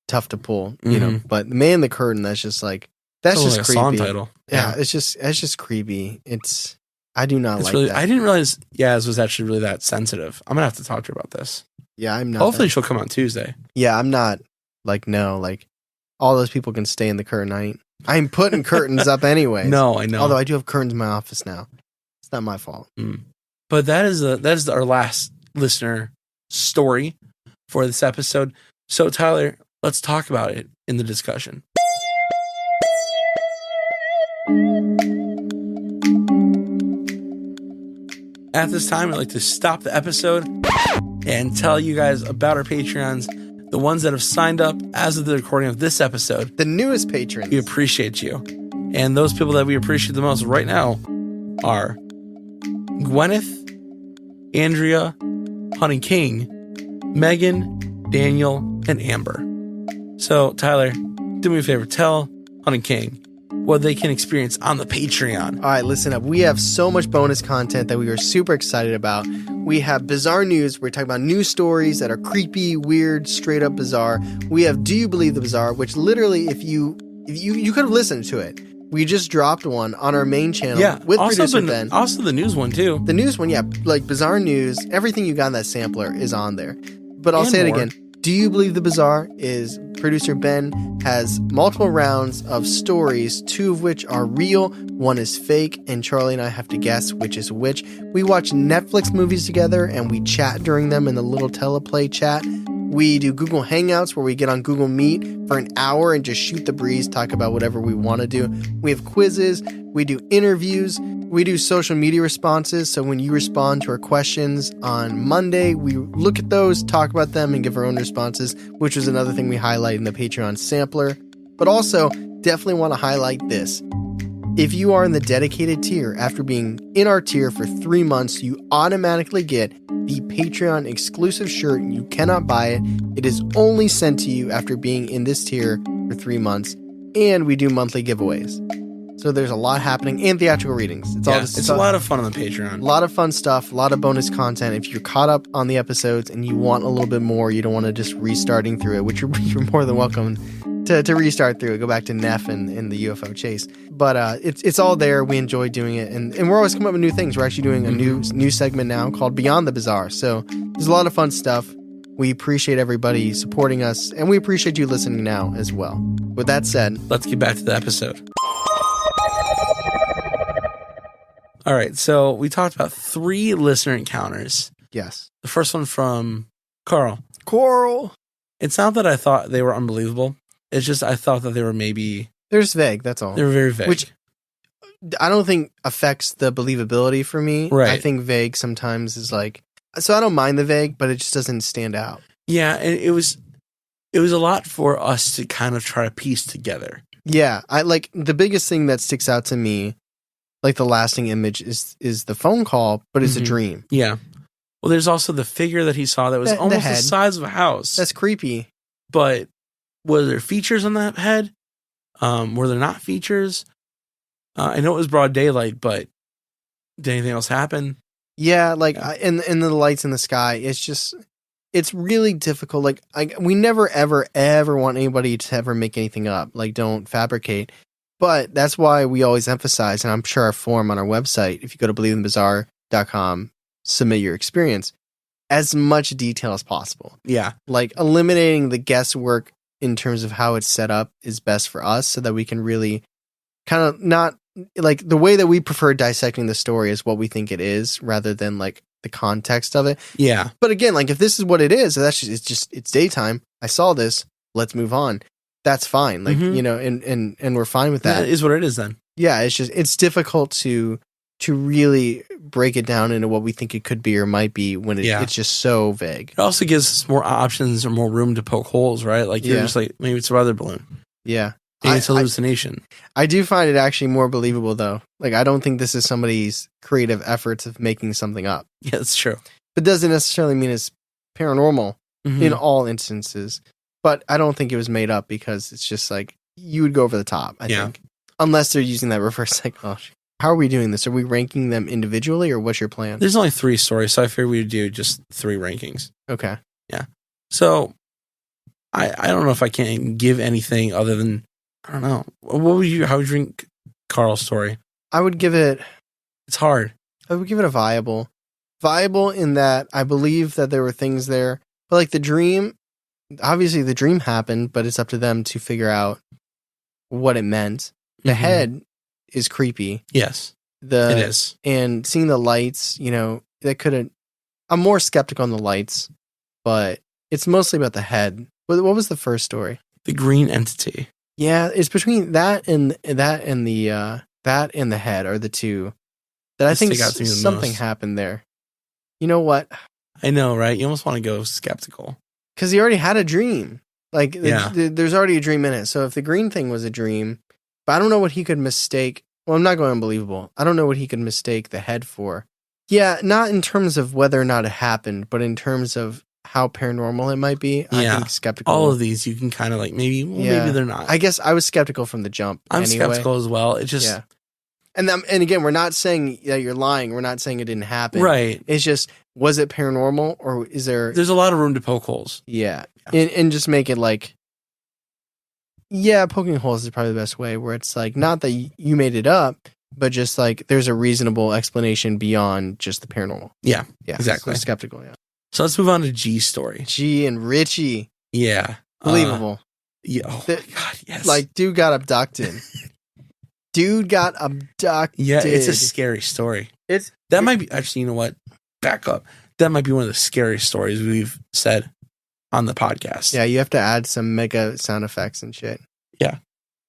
tough to pull, you know. But The Man in the Curtain, that's just like, that's just like creepy. A song title. Yeah, it's just creepy. I do not like really, that. I didn't realize Yaz was actually really that sensitive. I'm gonna have to talk to her about this. Yeah, I'm not. Hopefully she'll come on Tuesday. Yeah, I'm not all those people can stay in the curtain. I'm putting curtains up anyway. No, I know. Although I do have curtains in my office now. It's not my fault. But that is our last listener story for this episode. So Tyler, let's talk about it in the discussion. At this time, I'd like to stop the episode and tell you guys about our Patreons, the ones that have signed up as of the recording of this episode. The newest patrons. We appreciate you. And those people that we appreciate the most right now are Gwyneth, Andrea, Honey King, Megan, Daniel, and Amber. So, Tyler, do me a favor. Tell Honey King what they can experience on the Patreon. All right, listen up. We have so much bonus content that we are super excited about. We have bizarre news. We're talking about news stories that are creepy, weird, straight up bizarre. We have Do You Believe the Bizarre, which literally, if you could have listened to it. We just dropped one on our main channel with producer Ben. Also the news one too. The news one, yeah, like bizarre news. Everything you got in that sampler is on there. But I'll say it again. Do You Believe the Bizarre is producer Ben has multiple rounds of stories, 2 of which are real, 1 is fake, and Charlie and I have to guess which is which. We watch Netflix movies together and we chat during them in the little teleplay chat. We do Google Hangouts where we get on Google Meet for an hour and just shoot the breeze, talk about whatever we want to do. We have quizzes, we do interviews, we do social media responses. So when you respond to our questions on Monday, we look at those, talk about them, and give our own responses, which was another thing we highlight in the Patreon sampler. But also, definitely want to highlight this. If you are in the dedicated tier, after being in our tier for 3 months, you automatically get the Patreon exclusive shirt. You cannot buy it. It is only sent to you after being in this tier for 3 months. And we do monthly giveaways. So there's a lot happening and theatrical readings. It's a lot of fun on the Patreon. A lot of fun stuff, a lot of bonus content. If you're caught up on the episodes and you want a little bit more, you don't want to just restarting through it, which you're more than welcome to restart through it. Go back to Neff and the UFO chase. But it's all there. We enjoy doing it. And we're always coming up with new things. We're actually doing a new segment now called Beyond the Bizarre. So there's a lot of fun stuff. We appreciate everybody supporting us, and we appreciate you listening now as well. With that said, let's get back to the episode. All right, so we talked about 3 listener encounters. Yes. The first one from Carl. Coral. It's not that I thought they were unbelievable. It's just I thought that they were maybe... They're just vague, that's all. They were very vague. Which I don't think affects the believability for me. Right. I think vague sometimes is like, so I don't mind the vague, but it just doesn't stand out. Yeah, and it was a lot for us to kind of try to piece together. Yeah, I like the biggest thing that sticks out to me, like the lasting image is the phone call, but it's a Mhm. dream. Yeah. Well, there's also the figure that he saw that was The almost the head. size of a house. That's creepy. But were there features on that head? Were there not features? I know it was broad daylight, but did anything else happen? Yeah, like Yeah. and the lights in the sky. It's really difficult. Like we never ever want anybody to ever make anything up. Like don't fabricate. But that's why we always emphasize, and I'm sure our form on our website, if you go to believeinthebizarre.com, submit your experience, as much detail as possible. Yeah. Like eliminating the guesswork in terms of how it's set up is best for us so that we can really kind of not like the way that we prefer dissecting the story is what we think it is rather than like the context of it. Yeah. But again, like if this is what it is, it's daytime. I saw this. Let's move on. That's fine. Like, Mhm. you know, and we're fine with That that. is what it is then. Yeah. It's difficult to really break it down into what we think it could be or might be when Yeah. it's just so vague. It also gives us more options or more room to poke holes, right? Like you're Yeah. just like, maybe it's a weather balloon. Yeah. Maybe it's a hallucination. I do find it actually more believable though. Like I don't think this is somebody's creative efforts of making something up. Yeah, that's true. It doesn't necessarily mean it's paranormal Mhm. in all instances. But I don't think it was made up because it's just like you would go over the top, I Yeah. think. Unless they're using that reverse psychology. How are we doing this? Are we ranking them individually or what's your plan? There's only 3 stories, so I figured we would do just 3 rankings. Okay. So I don't know if I can give anything other than, I don't know. How would you rank Carl's story? I would give it It's hard. a viable. Viable in that I believe that there were things there. But like the dream, obviously the dream happened, but it's up to them to figure out what it meant. The Mhm. head is creepy. Yes, it The is. and seeing the lights, you know, that could have. I'm more skeptical on the lights, but it's mostly about the head. What was the first story? The green entity. Yeah, it's between that and the head are the two that I That think stick out to me the something most. happened there. You know what? I know, right? You almost want to go skeptical. Because he already had a dream. Like, Yeah. there's already a dream in it. So if the green thing was a dream, but I don't know what he could mistake. Well, I'm not going unbelievable. I don't know what he could mistake the head for. Yeah, not in terms of whether or not it happened, but in terms of how paranormal it might be. I Yeah. think skeptical. All of these, you can kind of like, maybe they're not. I guess I was skeptical from the jump. I'm anyway. skeptical as well. It just, Yeah. And again, we're not saying that you're lying. We're not saying it didn't happen. right. It's just, was it paranormal or is there? There's a lot of room to poke holes. Yeah. And just make it like, yeah, poking holes is probably the best way where it's like, not that you made it up, but just like there's a reasonable explanation beyond just the paranormal. Yeah, Yeah. exactly. So skeptical. Yeah. So let's move on to G's story. G and Richie. Yeah. Believable. Yeah. Oh The- my God. Yes. Like, dude got abducted. Dude got abducted. yeah, it's a scary story. That might be, actually, you know what? Back up. That might be one of the scariest stories we've said on the podcast. Yeah, you have to add some mega sound effects and shit.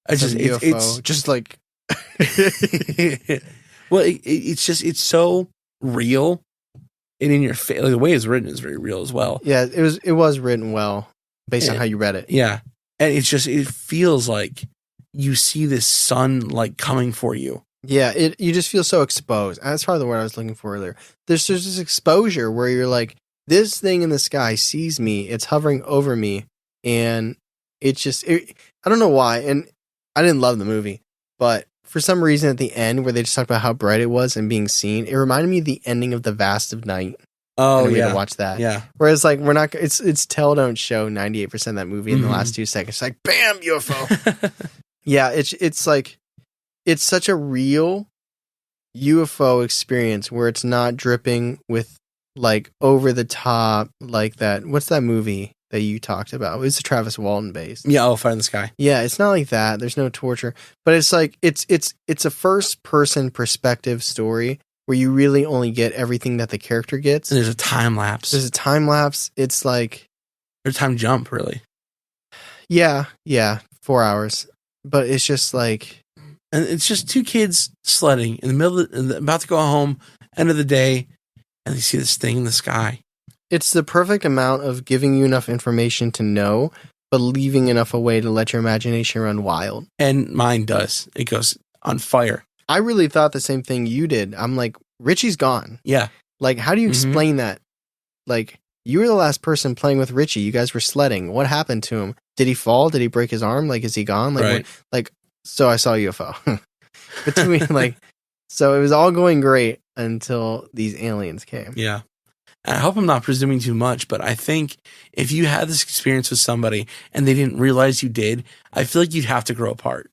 I just, Some it's, UFO. Just like, well, it's so real and in your face. Like the way it's written is very real as well. yeah, it was written well based on Yeah. how you read it. Yeah. And it's just, it feels like you see this sun like coming for you. Yeah, you just feel so exposed. That's probably the word I was looking for earlier. There's this exposure where you're like, this thing in the sky sees me. It's hovering over me, and it just I don't know why. And I didn't love the movie, but for some reason at the end where they just talked about how bright it was and being seen, it reminded me of the ending of The Vast of Night. Oh, And we had yeah. to watch that. Yeah. Whereas like we're not. It's tell don't show 98% of that movie in the Mhm. last 2 seconds. It's like bam UFO. Yeah, it's like it's such a real UFO experience where it's not dripping with like over the top like that. What's that movie that you talked about? It was Travis Walton based. Yeah. Oh, Fire in the Sky. Yeah, it's not like that. There's no torture, but it's like it's a first person perspective story where you really only get everything that the character gets. And there's a time lapse. There's a time lapse. It's like There's a time jump, really. yeah, 4 hours. But it's just like And it's just two kids sledding in the middle about to go home, end of the day, and they see this thing in the sky. It's the perfect amount of giving you enough information to know, but leaving enough away to let your imagination run wild. And mine does. It goes on fire. I really thought the same thing you did. I'm like, Richie's gone. Yeah. Like, how do you Mhm. explain that? Like, you were the last person playing with Richie. You guys were sledding. What happened to him? Did he fall? Did he break his arm? Like, is he gone? Like, Right. so I saw a UFO. Between so it was all going great until these aliens came. Yeah. I hope I'm not presuming too much, but I think if you had this experience with somebody and they didn't realize you did, I feel like you'd have to grow apart.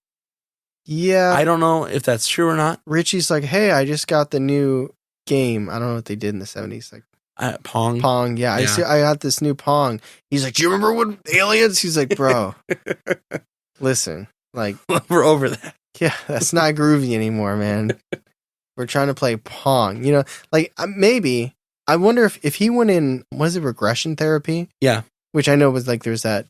Yeah. I don't know if that's true or not. Richie's like, hey, I just got the new game. I don't know what they did in the 70s. Like, Pong. Pong. Yeah. Yeah. I got this new Pong. He's like, do you remember what aliens? He's like, bro, listen, like, We're over that. yeah, that's not groovy anymore, man. We're trying to play Pong. You know, like maybe, I wonder if he went in, was it regression therapy? Yeah. Which I know was like, there's that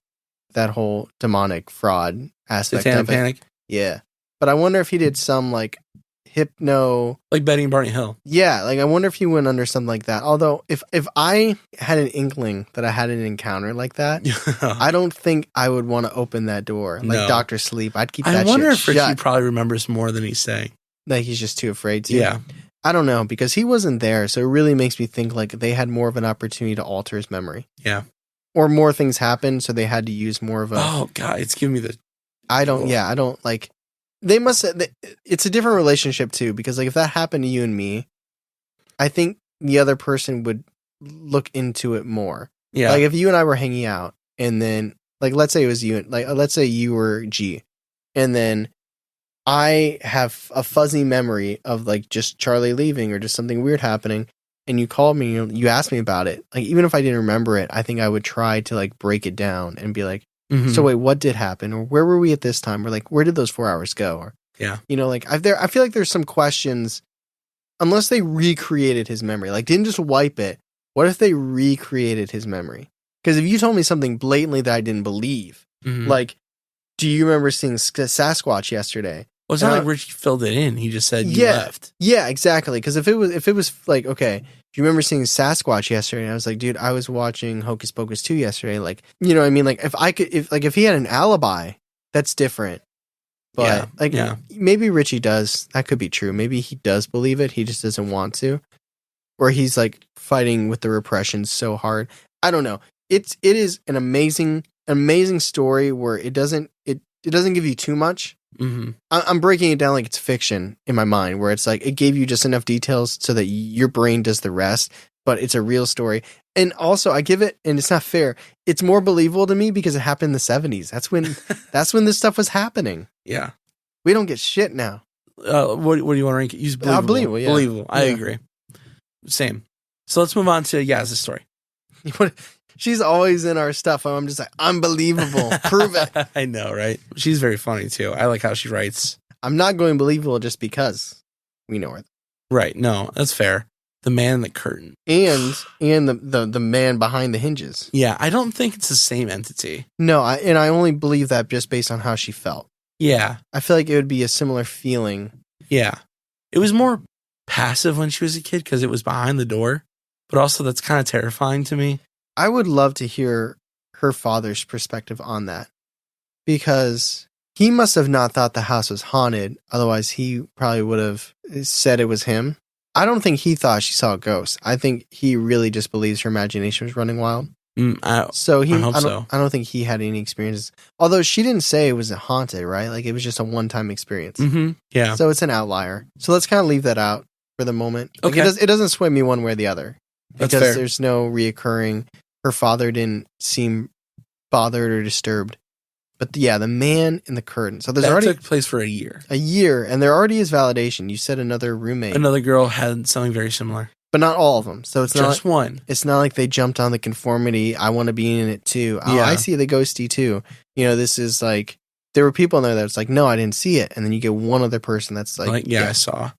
whole demonic fraud aspect Satanic of it. Panic. Yeah. But I wonder if he did some like hypno. Like Betty and Barney Hill. Yeah. Like I wonder if he went under something like that. Although if I had an inkling that I had an encounter like that, I don't think I would want to open that door. Like No. Dr. Sleep. I'd keep I that wonder shit if Richie shut. probably remembers more than he's saying. Like he's just too afraid to. Yeah. I don't know because he wasn't there. So it really makes me think like they had more of an opportunity to alter his memory. Yeah. Or more things happened. So they had to use more of a. Oh, God. It's giving me the. I don't like. They must. It's a different relationship too, because like if that happened to you and me, I think the other person would look into it more. Yeah. Like if you and I were hanging out, and then like let's say it was you, like let's say you were G, and then I have a fuzzy memory of like just Charlie leaving or just something weird happening, and you called me, you asked me about it. Like even if I didn't remember it, I think I would try to like break it down and be like. Mhm. So wait, what did happen? Or where were we at this time? Or like, where did those 4 hours go? Or, Yeah. you know, like I feel like there's some questions, unless they recreated his memory, like didn't just wipe it. What if they recreated his memory? Because if you told me something blatantly that I didn't believe, Mhm. like, do you remember seeing Sasquatch yesterday? Well, it's not like Richie filled it in. He just said you Yeah. left. Yeah, exactly. Because if it was like, okay, do you remember seeing Sasquatch yesterday? And I was like, dude, I was watching Hocus Pocus 2 yesterday. Like, you know what I mean? Like, if he had an alibi, that's different. But maybe Richie does. That could be true. Maybe he does believe it. He just doesn't want to. Or he's like fighting with the repression so hard. I don't know. It is an amazing story where it doesn't give you too much. Mm-hmm. I'm breaking it down like it's fiction in my mind, where it's like it gave you just enough details so that your brain does the rest, but it's a real story. And also, I give it, and it's not fair. It's more believable to me because it happened in the 70s. That's when this stuff was happening. Yeah. We don't get shit now. What do you want to rank it? Use believable. Believable, yeah. Believable. I Yeah. agree. Same. So let's move on to Yaz's story. She's always in our stuff. I'm just like, unbelievable. Prove it. I know, right? She's very funny too. I like how she writes. I'm not going believable just because we know her. Right. No, that's fair. The man in the curtain. And the man behind the hinges. Yeah, I don't think it's the same entity. No, I only believe that just based on how she felt. Yeah. I feel like it would be a similar feeling. Yeah. It was more passive when she was a kid because it was behind the door, but also that's kind of terrifying to me. I would love to hear her father's perspective on that, because he must have not thought the house was haunted. Otherwise, he probably would have said it was him. I don't think he thought she saw a ghost. I think he really just believes her imagination was running wild. So I don't think he had any experiences. Although she didn't say it was haunted, right? Like it was just a one-time experience. Mm-hmm. Yeah. So it's an outlier. So let's kind of leave that out for the moment. Like Okay. it doesn't sway me one way or the other. That's Because fair. there's no reoccurring. Her father didn't seem bothered or disturbed. But yeah, the man in the curtain. So there's that already took place for a year. a year, and there already is validation. You said another roommate, Another girl had something very similar. but not all of them. So it's not. Just one. It's not like they jumped on the conformity. I want to be in it too. Oh, Yeah. I see the ghosty too. You know, this is like there were people in there that's like, no, I didn't see it, and then you get one other person that's like, Yeah, I saw.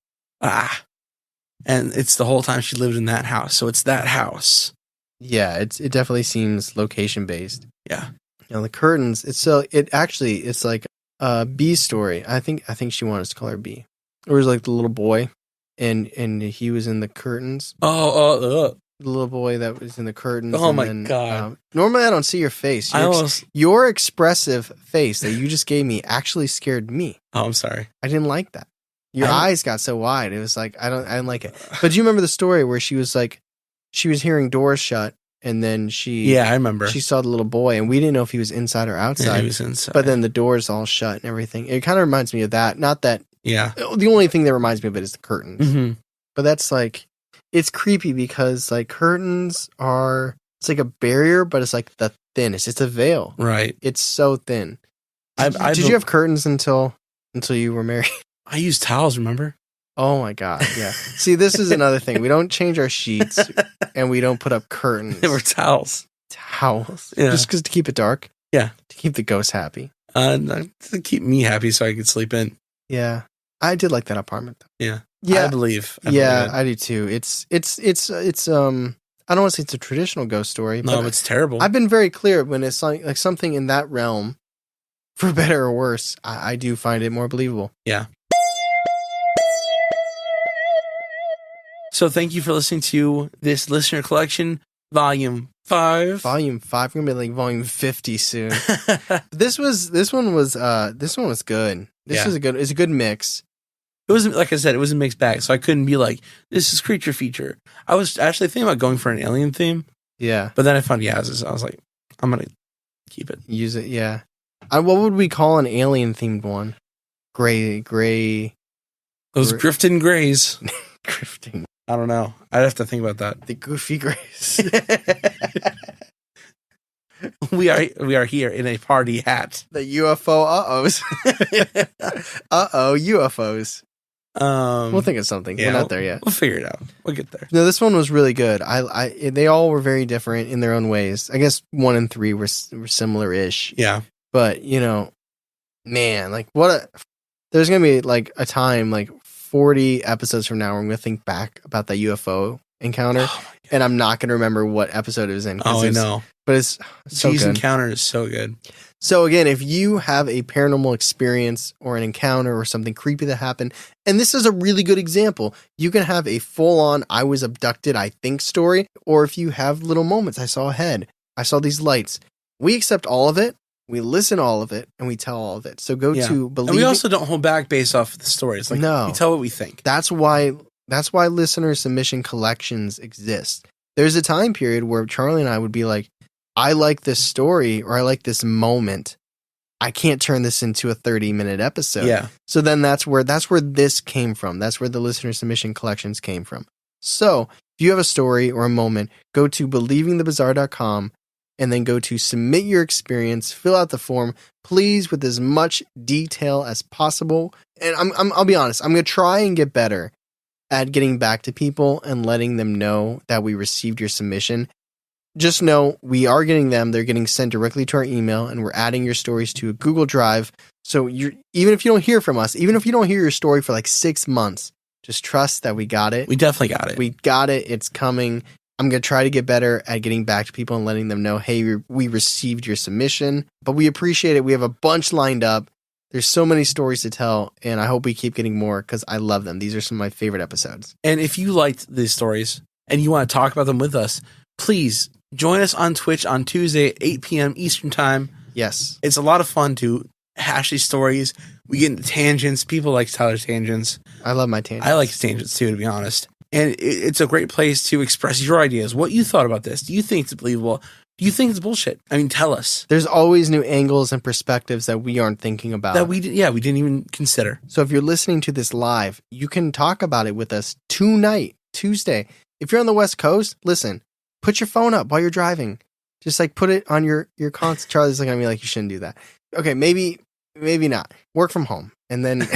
And it's the whole time she lived in that house. So it's that house. yeah. It definitely seems location based. Yeah. You know, the curtains. It's like B's story. I think she wanted us to call her B. It was like the little boy, and he was in the curtains. The little boy that was in the curtains. Oh my God. Normally I don't see your face. Your expressive face that you just gave me actually scared me. Oh, I'm sorry. I didn't like that. Your eyes got so wide. It was like I didn't like it. But do you remember the story where she was hearing doors shut, and then I remember. She saw the little boy, and we didn't know if he was inside or outside. Yeah, he was inside. But then the doors all shut and everything. It kind of reminds me of that. Not that. Yeah. The only thing that reminds me of it is the curtains. Mm-hmm. But that's like, it's creepy because like curtains it's like a barrier, but it's like the thinnest. It's a veil. Right. It's so thin. Did you have curtains until you were married? I used towels, remember? Oh my God. Yeah. See, this is another thing. We don't change our sheets and we don't put up curtains. They were towels. Towels. Yeah. Just because to keep it dark? Yeah. To keep the ghosts happy. To keep me happy so I could sleep in. Yeah. I did like that apartment though. Yeah. Yeah. I believe. I do too. It's I don't want to say it's a traditional ghost story. No, but it's terrible. I've been very clear when it's like something in that realm, for better or worse, I do find it more believable. Yeah. So thank you for listening to this listener collection, Volume 5. Volume 5. We're gonna be like Volume 50 soon. This one was good. It's a good mix. It was, like I said, it was a mixed bag, so I couldn't be like, this is creature feature. I was actually thinking about going for an alien theme, Yeah. but then I found Yaz's. I was like, I'm gonna keep it. Use it, yeah. What would we call an alien themed one? Gray. Those Grifton Greys. Grifting. I don't know. I'd have to think about that. The Goofy Grays. We are here in a party hat. The UFO uh-ohs. Uh-oh, UFOs. We'll think of something. Yeah, We're not there yet. We'll figure it out. We'll get there. No, this one was really good. They all were very different in their own ways. I guess 1 and 3 were similar-ish. Yeah. But, man, like there's going to be like a time, like 40 episodes from now, where I'm going to think back about that UFO encounter. And I'm not going to remember what episode it was in. Oh, I know. But it's so G's good. encounter is so good. So again, if you have a paranormal experience or an encounter or something creepy that happened, and this is a really good example, you can have a full-on I was abducted, I think story, or if you have little moments, I saw a head, I saw these lights. We accept all of it, we listen to all of it, and we tell all of it. So go to believe. And we also don't hold back based off the stories. Like, No. we tell what we think. That's why listener submission collections exist. There's a time period where Charlie and I would be like, I like this story or I like this moment. I can't turn this into a 30-minute episode. Yeah. So then that's where this came from. That's where the listener submission collections came from. So if you have a story or a moment, go to believingthebizarre.com and then go to submit your experience, fill out the form, please, with as much detail as possible. And I'll be honest, I'm going to try and get better at getting back to people and letting them know that we received your submission. Just know we are getting them. They're getting sent directly to our email, and we're adding your stories to a Google Drive. So even if you don't hear from us, even if you don't hear your story for like 6 months, just trust that we got it. We definitely got it. We got it. It's coming. I'm going to try to get better at getting back to people and letting them know, hey, we received your submission, but we appreciate it. We have a bunch lined up. There's so many stories to tell, and I hope we keep getting more because I love them. These are some of my favorite episodes. And if you liked these stories and you want to talk about them with us, please join us on Twitch on Tuesday at 8 p.m. Eastern Time. Yes. It's a lot of fun to hash these stories. We get into tangents. People like Tyler's tangents. I love my tangents. I like tangents too, to be honest. And it's a great place to express your ideas. What you thought about this. Do you think it's believable? Do you think it's bullshit? I mean, tell us. There's always new angles and perspectives that we aren't thinking about. That we didn't even consider. So if you're listening to this live, you can talk about it with us tonight, Tuesday. If you're on the West Coast, listen. Put your phone up while you're driving. Just like put it on your console. Charlie's looking at me like you shouldn't do that. Okay, maybe not. Work from home. And then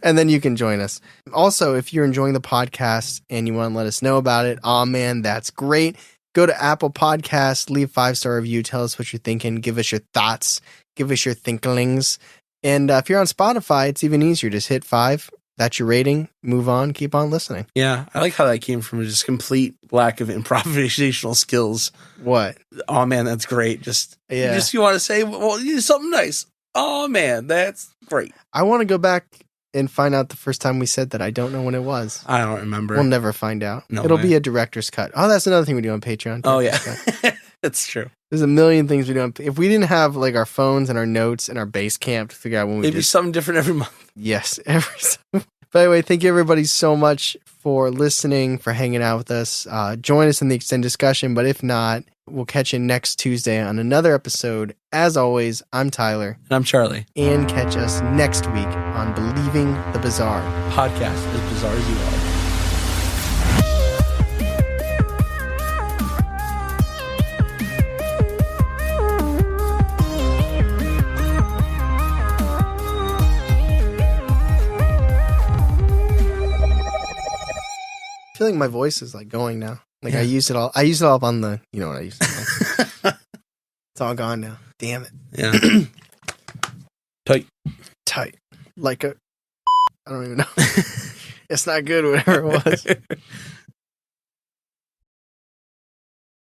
and then you can join us. Also, if you're enjoying the podcast and you want to let us know about it, oh man, that's great. Go to Apple Podcasts, leave 5-star review, tell us what you're thinking, give us your thoughts, give us your thinklings. And if you're on Spotify, it's even easier. Just hit 5. That's your rating. Move on. Keep on listening. Yeah, I like how that came from just complete lack of improvisational skills. What? Oh man, that's great. You want to say, well, you do something nice. Oh man, that's great. I want to go back and find out the first time we said that. I don't know when it was. I don't remember. We'll never find out. No It'll way. be a director's cut. Oh, that's another thing we do on Patreon. Oh yeah, Director's cut. that's true. There's a million things we do. If we didn't have like our phones and our notes and our base camp to figure out when we It'd be just something different every month. yes But anyway, thank you everybody so much for listening, for hanging out with us. Join us in the extended discussion, but if not, we'll catch you next Tuesday on another episode. As always, I'm Tyler, And I'm Charlie. and catch us next week on Believing the Bizarre. Podcast as bizarre as you are. I feel like my voice is like going now. Like Yeah. I used it all up on the, you know what I used it on. It's all gone now. Damn it. Yeah. Tight. Like a, I don't even know. It's not good, whatever it was.